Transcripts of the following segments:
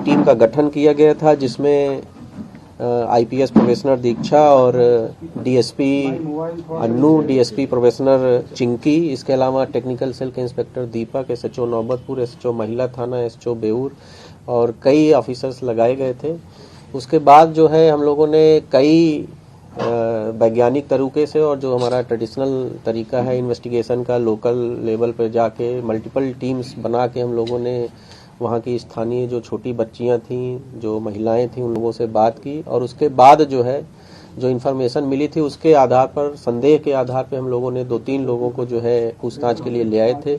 Team का गठन किया गया था जिसमें आईपीएस प्रोफेसर दीक्षा और DSP Annu, DSP professor Chinki, इसके अलावा टेक्निकल सेल के इंस्पेक्टर दीपक, एसएचओ नौबतपुर, एसएचओ महिला थाना, एसएचओ बेऊर और कई ऑफिसर्स लगाए गए थे। उसके बाद जो है हम लोगों ने कई वैज्ञानिक तरीके से और जो हमारा ट्रेडिशनल तरीका है इन्वेस्टिगेशन का, लोकल लेवल पर जाके मल्टीपल टीम्स बना के हम लोगों ने वहाँ की स्थानीय जो छोटी बच्चियाँ थीं, जो महिलाएं थीं, उन लोगों से बात की और उसके बाद जो है जो इन्फॉर्मेशन मिली थी उसके आधार पर, संदेह के आधार पर हम लोगों ने 2-3 लोगों को जो है पूछताछ के लिए ले आए थे।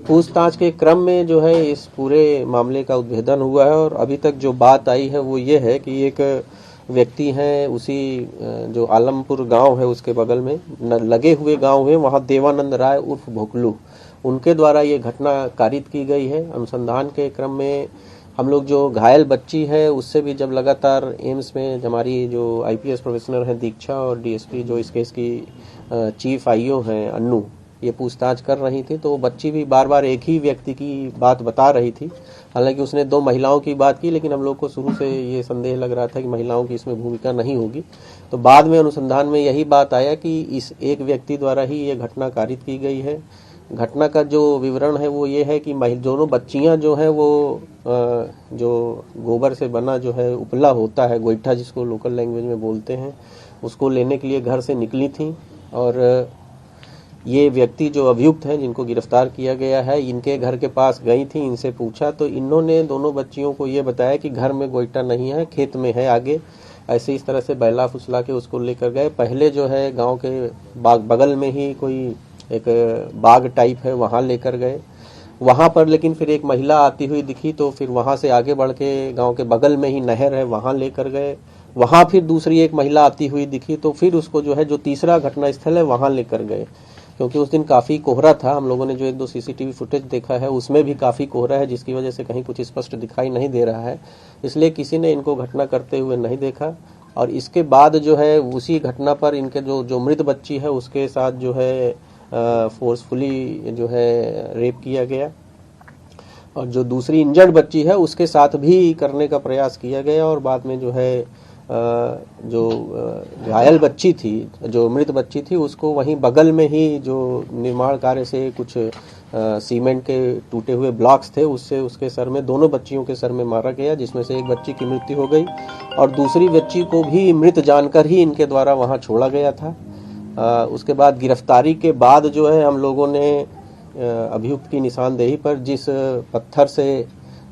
पूछताछ के क्रम में जो है इस पूरे मामले का उद्भेदन हुआ है और अभी तक जो बात आई है वो ये है कि एक व्यक्ति हैं, उसी जो आलमपुर गांव है उसके बगल में लगे हुए गांव है, वहां देवानंद राय उर्फ भोकलू, उनके द्वारा ये घटना कारित की गई है। अनुसंधान के क्रम में हम लोग जो घायल बच्ची है उससे भी जब लगातार एम्स में हमारी जो आईपीएस प्रोफेसर हैं दीक्षा और डीएसपी जो इस केस की चीफ आईओ हैं अन्नू, ये पूछताछ कर रही थी, तो बच्ची भी बार बार एक ही व्यक्ति की बात बता रही थी। हालांकि उसने 2 महिलाओं की बात की, लेकिन हम लोग को शुरू से ये संदेह लग रहा था कि महिलाओं की इसमें भूमिका नहीं होगी। तो बाद में अनुसंधान में यही बात आया कि इस एक व्यक्ति द्वारा ही ये घटना कारित की गई है। घटना का जो विवरण है वो ये है कि दोनों बच्चियां जो है वो जो गोबर से बना जो है उपला होता है, गोईठा जिसको लोकल लैंग्वेज में बोलते हैं, उसको लेने के लिए घर से निकली थी और ये व्यक्ति जो अभियुक्त हैं जिनको गिरफ्तार किया गया है, इनके घर के पास गई थी, इनसे पूछा तो इन्होंने दोनों बच्चियों को ये बताया कि घर में गोईठा नहीं है, खेत में है आगे। ऐसे इस तरह से बहला फुसला के उसको लेकर गए। पहले जो है गांव के बगल में ही कोई एक बाग टाइप है, वहां लेकर गए। वहां पर लेकिन फिर एक महिला आती हुई दिखी, तो फिर वहां से आगे बढ़ के गाँव के बगल में ही नहर है, वहां लेकर गए। वहां फिर दूसरी एक महिला आती हुई दिखी, तो फिर उसको जो है जो तीसरा घटना स्थल है वहां लेकर गए। क्योंकि उस दिन काफ़ी कोहरा था, हम लोगों ने जो 1-2 सीसीटीवी फुटेज देखा है उसमें भी काफ़ी कोहरा है, जिसकी वजह से कहीं कुछ स्पष्ट दिखाई नहीं दे रहा है, इसलिए किसी ने इनको घटना करते हुए नहीं देखा। और इसके बाद जो है उसी घटना पर इनके जो मृत बच्ची है उसके साथ जो है फोर्सफुली जो है रेप किया गया और जो दूसरी इंजर्ड बच्ची है उसके साथ भी करने का प्रयास किया गया और बाद में जो है जो घायल बच्ची थी, जो मृत बच्ची थी, उसको वहीं बगल में ही जो निर्माण कार्य से कुछ सीमेंट के टूटे हुए ब्लॉक्स थे उससे उसके सर में, दोनों बच्चियों के सर में मारा गया, जिसमें से एक बच्ची की मृत्यु हो गई और दूसरी बच्ची को भी मृत जानकर ही इनके द्वारा वहां छोड़ा गया था। उसके बाद गिरफ्तारी के बाद जो है हम लोगों ने अभियुक्त की निशानदेही पर जिस पत्थर से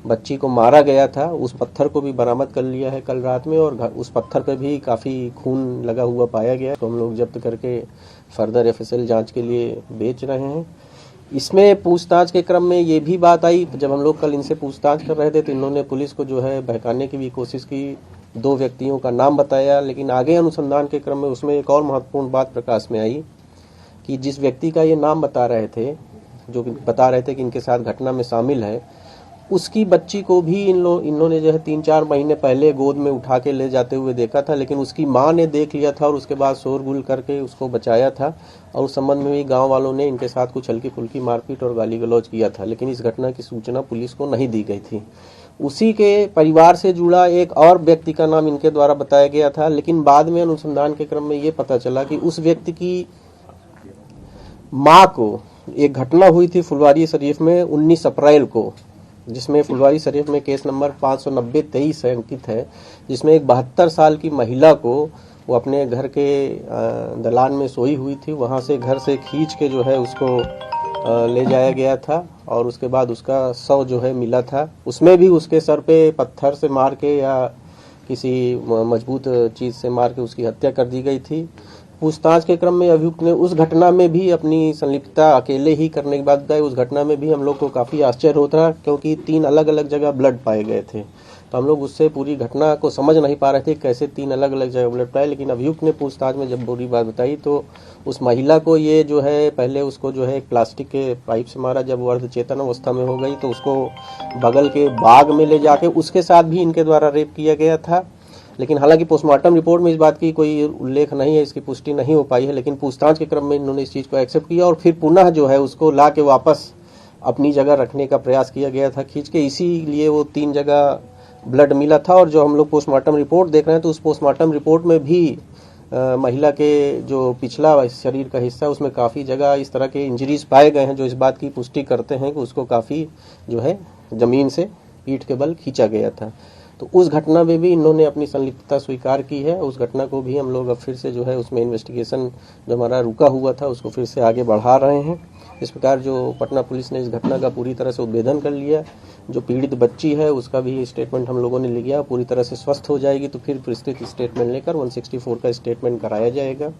बच्ची को मारा गया था उस पत्थर को भी बरामद कर लिया है कल रात में और उस पत्थर पे भी काफ़ी खून लगा हुआ पाया गया, तो हम लोग जब्त करके फर्दर एफएसएल जांच के लिए बेच रहे हैं। इसमें पूछताछ के क्रम में ये भी बात आई, जब हम लोग कल इनसे पूछताछ कर रहे थे तो इन्होंने पुलिस को जो है बहकाने की भी कोशिश की, 2 व्यक्तियों का नाम बताया, लेकिन आगे अनुसंधान के क्रम में उसमें एक और महत्वपूर्ण बात प्रकाश में आई कि जिस व्यक्ति का ये नाम बता रहे थे, जो बता रहे थे कि इनके साथ घटना में शामिल है, उसकी बच्ची को भी इन्होंने जो है 3-4 महीने पहले गोद में उठा के ले जाते हुए देखा था, लेकिन उसकी मां ने देख लिया था और उसके बाद शोरगुल करके उसको बचाया था और उस संबंध में भी गांव वालों ने इनके साथ कुछ हल्की फुल्की मारपीट और गाली गलौज किया था, लेकिन इस घटना की सूचना पुलिस को नहीं दी गई थी। उसी के परिवार से जुड़ा एक और व्यक्ति का नाम इनके द्वारा बताया गया था, लेकिन बाद में अनुसंधान के क्रम में ये पता चला कि उस व्यक्ति की माँ को एक घटना हुई थी फुलवारी शरीफ में 19 अप्रैल को, जिसमें फुलवारी शरीफ में केस नंबर 590-23 अंकित है, जिसमें एक 72 साल की महिला को वो अपने घर के दलान में सोई हुई थी, वहां से घर से खींच के जो है उसको ले जाया गया था और उसके बाद उसका शव जो है मिला था। उसमें भी उसके सर पे पत्थर से मार के या किसी मजबूत चीज से मार के उसकी हत्या कर दी गई थी। पूछताछ के क्रम में अभियुक्त ने उस घटना में भी अपनी संलिप्तता अकेले ही करने के बाद उस घटना में भी हम लोग को काफ़ी आश्चर्य होता है, क्योंकि 3 अलग अलग जगह ब्लड पाए गए थे, तो हम लोग उससे पूरी घटना को समझ नहीं पा रहे थे कैसे 3 अलग अलग जगह ब्लड पाए। लेकिन अभियुक्त ने पूछताछ में जब पूरी बात बताई तो उस महिला को ये जो है पहले उसको जो है एक प्लास्टिक के पाइप से मारा, जब वो अर्धचेतन अवस्था में हो गई तो उसको बगल के बाग में ले जाके उसके साथ भी इनके द्वारा रेप किया गया था। लेकिन हालांकि पोस्टमार्टम रिपोर्ट में इस बात की कोई उल्लेख नहीं है, इसकी पुष्टि नहीं हो पाई है, लेकिन पूछताछ के क्रम में इन्होंने इस चीज़ को एक्सेप्ट किया और फिर पुनः जो है उसको ला के वापस अपनी जगह रखने का प्रयास किया गया था खींच के, इसीलिए वो 3 जगह ब्लड मिला था। और जो हम लोग पोस्टमार्टम रिपोर्ट देख रहे हैं तो उस पोस्टमार्टम रिपोर्ट में भी महिला के जो पिछला शरीर का हिस्सा है उसमें काफ़ी जगह इस तरह के इंजरीज पाए गए हैं, जो इस बात की पुष्टि करते हैं कि उसको काफ़ी जो है ज़मीन से पीठ के बल खींचा गया था। तो उस घटना में भी इन्होंने अपनी संलिप्तता स्वीकार की है। उस घटना को भी हम लोग अब फिर से जो है उसमें इन्वेस्टिगेशन जो हमारा रुका हुआ था उसको फिर से आगे बढ़ा रहे हैं। इस प्रकार जो पटना पुलिस ने इस घटना का पूरी तरह से उद्भेदन कर लिया। जो पीड़ित बच्ची है उसका भी स्टेटमेंट हम लोगों ने लिया, पूरी तरह से स्वस्थ हो जाएगी तो फिर विस्तृत स्टेटमेंट लेकर 164 का स्टेटमेंट कराया जाएगा।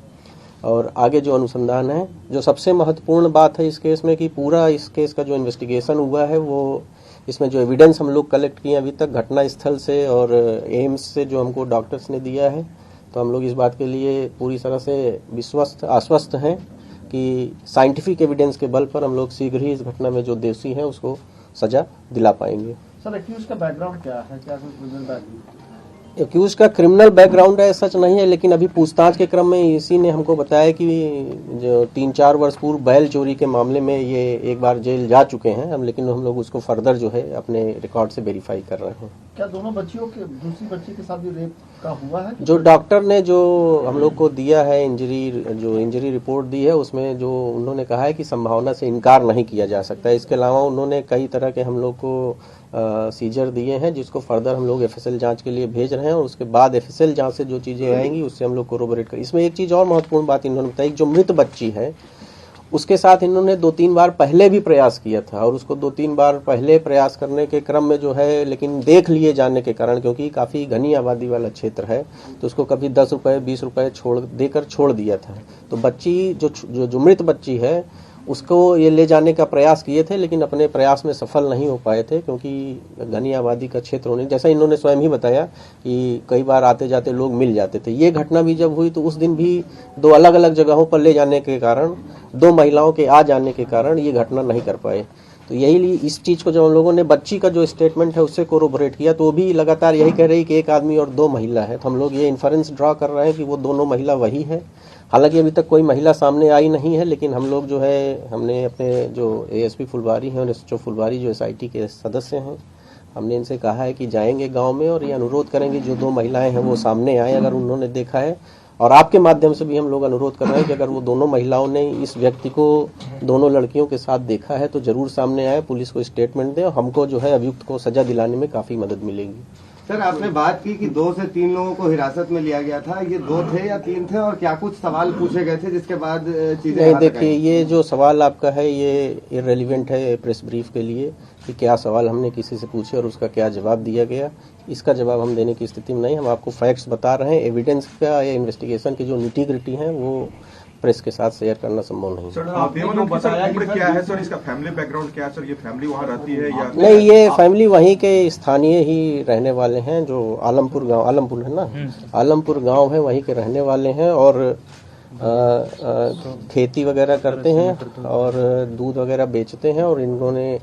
और आगे जो अनुसंधान है, जो सबसे महत्वपूर्ण बात है इस केस में कि पूरा इस केस का जो इन्वेस्टिगेशन हुआ है वो इसमें जो एविडेंस हम लोग कलेक्ट किए अभी तक घटना स्थल से और एम्स से जो हमको डॉक्टर्स ने दिया है, तो हम लोग इस बात के लिए पूरी तरह से आश्वस्त हैं कि साइंटिफिक एविडेंस के बल पर हम लोग शीघ्र ही इस घटना में जो दोषी हैं उसको सजा दिला पाएंगे। सर, एक्यूज का बैकग्राउंड क्या है? क्या कोई क्रिमिनल बैकग्राउंड? एक्यूज का क्रिमिनल बैकग्राउंड है सच नहीं है, लेकिन अभी पूछताछ के क्रम में इसी ने हमको बताया कि जो 3-4 वर्ष पूर्व बैल चोरी के मामले में ये एक बार जेल जा चुके हैं हम, लेकिन हम लोग उसको फर्दर जो है अपने रिकॉर्ड से वेरीफाई कर रहे हैं। क्या दोनों बच्चियों के दूसरी बच्ची के साथ भी रेप का हुआ है? जो डॉक्टर ने जो हम लोग को दिया है इंजरी रिपोर्ट दी है उसमें जो उन्होंने कहा है कि संभावना से इनकार नहीं किया जा सकता। इसके अलावा उन्होंने कई तरह के हम लोग को सीजर दिए हैं जिसको फर्दर हम लोग एफएसएल जांच के लिए भेज रहे हैं और उसके बाद एफएसएल जांच से जो चीज़ें आएंगी उससे हम लोग कोरोबोरेट करें। इसमें एक चीज़ और महत्वपूर्ण बात इन्होंने बताई, जो मृत बच्ची है उसके साथ इन्होंने 2-3 बार पहले भी प्रयास किया था और उसको 2-3 बार पहले प्रयास करने के क्रम में जो है, लेकिन देख लिए जाने के कारण, क्योंकि काफ़ी घनी आबादी वाला क्षेत्र है, तो उसको कभी 10 रुपये 20 रुपये देकर छोड़ दिया था। तो बच्ची जो मृत बच्ची है उसको ये ले जाने का प्रयास किए थे, लेकिन अपने प्रयास में सफल नहीं हो पाए थे क्योंकि घनी आबादी का क्षेत्र होने, जैसा इन्होंने स्वयं ही बताया कि कई बार आते जाते लोग मिल जाते थे। ये घटना भी जब हुई तो उस दिन भी 2 अलग अलग जगहों पर ले जाने के कारण, 2 महिलाओं के आ जाने के कारण ये घटना नहीं कर पाए। तो यही इस चीज़ को जब हम लोगों ने बच्ची का जो स्टेटमेंट है उससे कोरोबोरेट किया तो वो भी लगातार यही कह रही कि एक आदमी और 2 महिला है। तो हम लोग ये इन्फरेंस ड्रॉ कर रहे हैं कि वो दोनों महिला वही है। हालांकि अभी तक कोई महिला सामने आई नहीं है, लेकिन हम लोग जो है हमने अपने जो एएसपी फुलवारी हैं और एसएचओ फुलवारी जो एसआईटी के सदस्य हैं, हमने इनसे कहा है कि जाएंगे गांव में और ये अनुरोध करेंगे जो 2 महिलाएं हैं वो सामने आए अगर उन्होंने देखा है। और आपके माध्यम से भी हम लोग अनुरोध कर रहे हैं कि अगर वो दोनों महिलाओं ने इस व्यक्ति को दोनों लड़कियों के साथ देखा है तो जरूर सामने आए, पुलिस को स्टेटमेंट दें और हमको जो है अभियुक्त को सजा दिलाने में काफ़ी मदद मिलेगी। सर, आपने बात की कि 2 से 3 लोगों को हिरासत में लिया गया था, ये 2 थे या 3 थे और क्या कुछ सवाल पूछे गए थे जिसके बाद चीजें? नहीं, देखिए ये जो सवाल आपका है ये इररेलेवेंट है प्रेस ब्रीफ के लिए कि क्या सवाल हमने किसी से पूछे और उसका क्या जवाब दिया गया। इसका जवाब हम देने की स्थिति में नहीं, हम आपको फैक्ट्स बता रहे हैं। एविडेंस का या इन्वेस्टिगेशन की जो निटी-ग्रिटी है वो प्रेस के साथ शेयर करना संभव नहीं। सर, आपने जो बताया कि क्या है सर, इसका फैमिली बैकग्राउंड क्या है सर? ये फैमिली वहाँ रहती है या नहीं? ये फैमिली वहीं के स्थानीय ही रहने वाले हैं, जो आलमपुर गांव, आलमपुर है ना, आलमपुर गांव है, वहीं के रहने वाले हैं और खेती वगैरह करते हैं और दूध वगैरह बेचते हैं और इन्होंने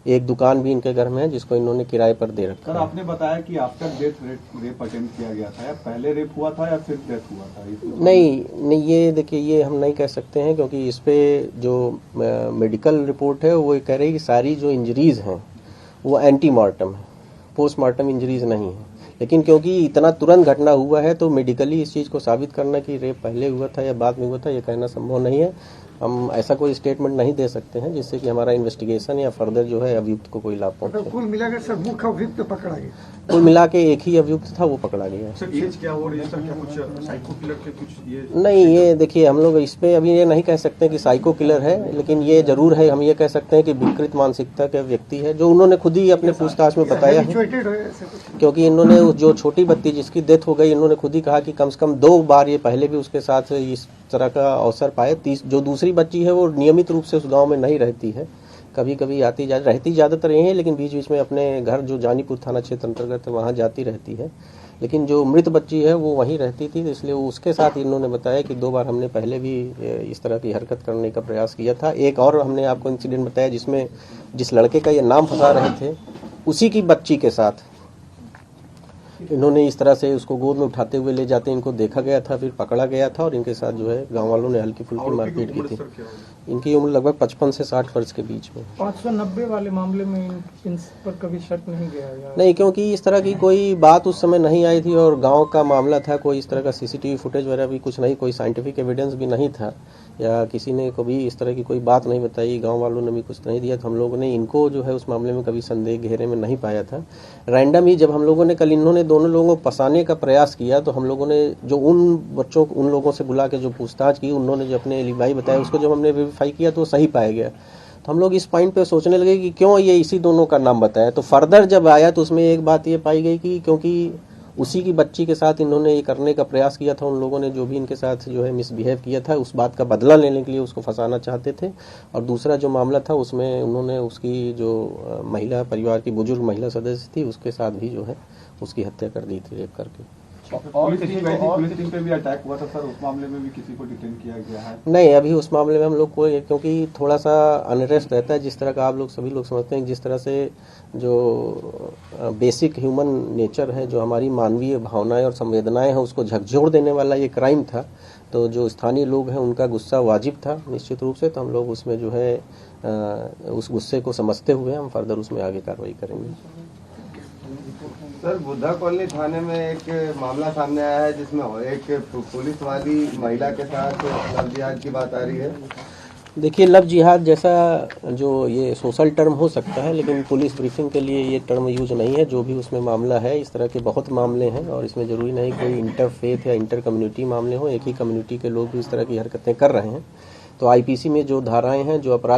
एक दुकान भी इनके घर में है जिसको इन्होंने किराए पर दे रखा है। सर, आपने बताया कि आफ्टर डेथ रेप अटेम्प्ट किया गया था, या पहले रेप हुआ था या फिर डेथ हुआ था? नहीं, ये देखिए ये हम नहीं कह सकते हैं क्योंकि इस पे जो मेडिकल रिपोर्ट है वो कह रही है कि सारी जो इंजरीज हैं वो एंटीमार्टम है, पोस्टमार्टम इंजरीज नहीं है। लेकिन क्योंकि इतना तुरंत घटना हुआ है तो मेडिकली इस चीज़ को साबित करना कि रेप पहले हुआ था या बाद में हुआ था ये कहना संभव नहीं है। हम ऐसा कोई स्टेटमेंट नहीं दे सकते हैं जिससे कि हमारा इन्वेस्टिगेशन या फर्दर जो है अभियुक्त को कोई लाभ पहुंचे। कुल मिलाकर सर मुख्य अभियुक्त पकड़ा गया? कुल मिला के एक ही अभियुक्त था, वो पकड़ा गया। सर एज क्या हो रही है सर? क्या कुछ साइको किलर के कुछ ये? नहीं, ये देखिए हम लोग इस पे अभी ये नहीं कह सकते कि साइको किलर है, लेकिन ये जरूर है, हम ये कह सकते हैं कि विकृत मानसिकता का व्यक्ति है, जो उन्होंने खुद ही अपने पूछताछ में बताया है। क्योंकि इन्होंने जो छोटी बच्ची जिसकी डेथ हो गई, इन्होंने खुद ही कहा कि कम से कम 2 बार ये पहले भी उसके साथ इस तरह का अवसर पाए। जो दूसरी बच्ची है वो नियमित रूप से उस गांव में नहीं रहती है, कभी कभी रहती ज़्यादातर यही है, लेकिन बीच बीच में अपने घर जो जानीपुर थाना क्षेत्र अंतर्गत है वहाँ जाती रहती है। लेकिन जो मृत बच्ची है वो वहीं रहती थी, इसलिए उसके साथ इन्होंने बताया कि 2 बार हमने पहले भी इस तरह की हरकत करने का प्रयास किया था। एक और हमने आपको इंसिडेंट बताया जिसमें जिस लड़के का ये नाम फंसा रहे थे उसी की बच्ची के साथ इन्होंने इस तरह से उसको गोद में उठाते हुए ले जाते, इनको देखा गया था, फिर पकड़ा गया था और इनके साथ जो है गांव वालों ने हल्की फुल्की मारपीट की थी। इनकी उम्र लगभग 55 से 60 वर्ष के बीच में। 590 वाले मामले में इन पर कभी शक नहीं गया या? नहीं, क्योंकि इस तरह की कोई बात उस समय नहीं आई थी और गांव का मामला था, कोई इस तरह का सीसीटीवी फुटेज वगैरह भी कुछ नहीं, कोई साइंटिफिक एविडेंस भी नहीं था या किसी ने कभी इस तरह की कोई बात नहीं बताई, गांव वालों ने भी कुछ नहीं दिया। तो हम लोगों ने इनको जो है उस मामले में कभी संदेह घेरे में नहीं पाया था। रैंडम ही जब हम लोगों ने कल इन्होंने दोनों लोगों को फंसाने का प्रयास किया तो हम लोगों ने जो उन बच्चों उन लोगों से बुला के जो पूछताछ की, उन्होंने जो अपने एलिबाई बताया उसको जब हमने वेरीफाई किया तो सही पाया गया। तो हम लोग इस पॉइंट पे सोचने लगे कि क्यों ये इसी दोनों का नाम बताया। तो फर्दर जब आया तो उसमें एक बात ये पाई गई कि क्योंकि उसी की बच्ची के साथ इन्होंने ये करने का प्रयास किया था, उन लोगों ने जो भी इनके साथ जो है मिसबिहेव किया था, उस बात का बदला लेने के लिए उसको फंसाना चाहते थे। और दूसरा जो मामला था उसमें उन्होंने उसकी जो महिला परिवार की बुजुर्ग महिला सदस्य थी उसके साथ भी जो है उसकी हत्या कर दी थी रेप करके। पुलिस टीम पे भी अटैक हुआ था सर, उस मामले में भी किसी को डिटेन किया गया है? नहीं, अभी उस मामले में हम लोग को, क्योंकि थोड़ा सा अनरेस्ट रहता है, जिस तरह का आप लोग सभी लोग समझते हैं, जिस तरह से जो बेसिक ह्यूमन नेचर है, जो हमारी मानवीय भावनाएं और संवेदनाएं हैं, उसको झकझोर देने वाला ये क्राइम था। तो जो स्थानीय लोग हैं उनका गुस्सा वाजिब था निश्चित रूप से। तो हम लोग उसमें जो है उस गुस्से को समझते हुए हम फर्दर उसमें आगे कार्रवाई करेंगे। सर, बुद्धा कॉलोनी थाने में एक मामला सामने आया है जिसमें एक पुलिस वाली महिला के साथ लव जिहाद की बात आ रही है। देखिए, लव जिहाद जैसा जो ये सोशल टर्म हो सकता है, लेकिन पुलिस ब्रीफिंग के लिए ये टर्म यूज नहीं है। जो भी उसमें मामला है, इस तरह के बहुत मामले हैं और इसमें जरूरी नहीं कोई इंटरफेथ या इंटर कम्युनिटी मामले हो, एक ही कम्युनिटी के लोग भी इस तरह की हरकतें कर रहे हैं। तो आईपीसी में जो धाराएं हैं, जो अपराध